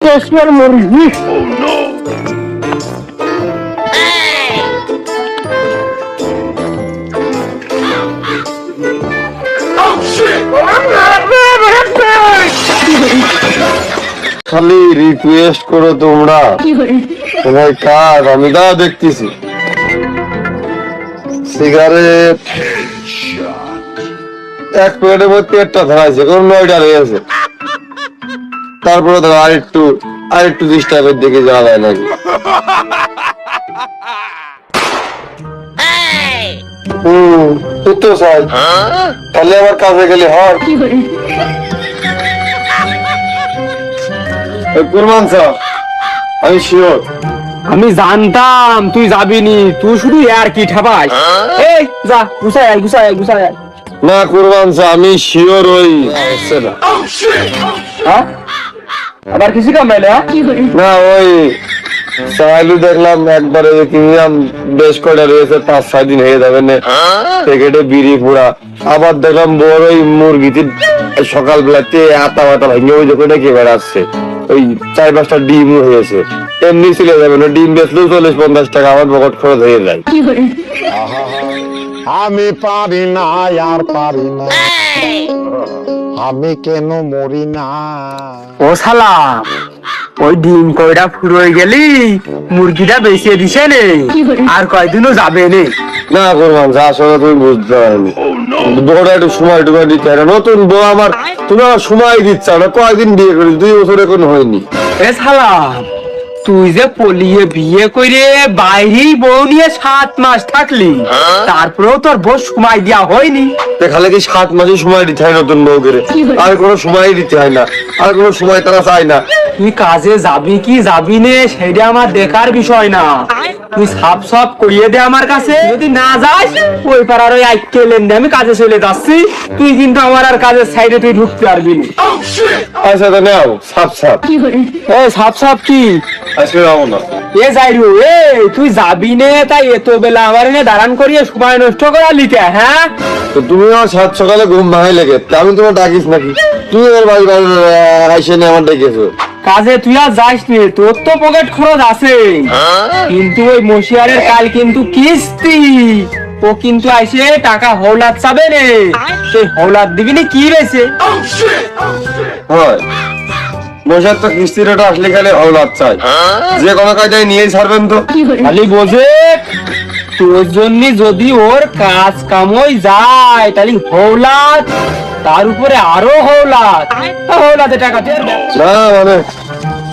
দেশের মুরগি। খালি রিকোয়েস্ট করো তোমরা, তোমার কাজ আমি তা দেখতেছি। সিগারেট এক প্যাকেটের মধ্যে একটা ধরাইছে, কোন 9টা রয়েছে। তারপরে ধরো আরেকটু ডিস্টার্বের দিকে যাওয়া যায় নাকি? তুই তো চাই, তাহলে আমার কাজে গেলে হয়। কুরবান সাহেব, আমি শিওর। আমি জানতাম তুই যাবিনি, তুই শুধু আর কি ঠাপাই। এই যা গুছাই আয়, গুছাই আয়, গুছাই আয়। না কুরবান সাহেব, আমি শিওর ওই হচ্ছে না। হ্যাঁ আবার কিছু কামাইলে? না ওই চাইলু দেখলাম একবারে কিনলাম, বেশ কয়টা রয়েছে, 5-6 দিন হয়ে যাবে না প্যাকেটে বিড়ি পুরা। আবার দেখলাম বড় ওই মুরগিতে সকালবেলাতে আতা বাতা ভেঙে ওই যখন কে বেড়াচ্ছে, ওই 4-5টা ডিম হয়েছে। এমনি চলে যাবে না, ডিম বেচলেও 40-50 টাকা আমার পকেট খরচ হয়ে যায়। আমি পারি না আর পারি না, আমি কেন মরি না। ও শালা, ওই ডিম কয়টা ফুরোয় গেলি, মুরগিটা বেঁচে দিছে নে, আর কয়দিনও যাবে নে। না করবাম যা, আসলে তুমি বুঝতে পারনি, বউটা একটু সময় টুমা দিতে হয় না। নতুন বউ আমার, তুমি আমার সময় দিচ্ছ না। কয়েকদিন বিয়ে করি, 2 বছর এখন হয়নি। এ শালা, তুই যে পলিয়ে বিয়ে করে বাইরেই বউ নিয়ে 7 মাস থাকলি, তারপরেও তোর বউ সময় দেওয়া হয়নি। খালি কি 7 মাসে সময় দিতে হয় নতুন বউ করে? আর কোনো সময় দিতে হয় না, আর কোনো সময় তারা চায় না। তুই কাজে যাবি কি যাবি নে সেটা আমার দেখার বিষয় না, তুই সাপ সাপ করিয়ে দে আমার কাছে। যদি না যাস ওই পাড়ার ওই আইকেলেন আমি কাজে চলে যাচ্ছি, তুই কিন্তু আমার আর কাজের সাইডে তুই ঢুকতে পারবি না। আচ্ছা তো নাও সাপ সাপ। এ সাপ সাপ কি? আজকে যাবো না। এ যাইরু, এ তুই যাবি নে তাই এত বেলা আমার এনে দাঁড়ান করিয়ে সময় নষ্ট করা লিখে? হ্যাঁ তো তুমি আমার 7 সকালে ঘুম ভাঙাই লেগে, আমি তোমার ডাকিস নাকি? তুমি আমার বাড়ি আইসে নিয়ে আমার ডেকেছো। কাজে তুই আর যাস নি, তোর তো পকেট খরচ আছে, কিন্তু ওই মশিয়ারের কাল কিন্তু কিস্তি, ও কিন্তু আইসে টাকা হৌলাদ চাবে রে, সেই হৌলাদ দিবি না কি রয়েছে? হয় মশার তো কিস্তির ওটা আসলে খালি হওলাত চাই, যে কোনো কাজটাই নিয়েই ছাড়বেন তো। খালি বোঝে তোর জন্য যদি ওর কাজ কামই যায় তাহলে হৌলাদ, তার উপরে আরো হৌলাদ, হৌলাদে টাকা দিয়ে না মানে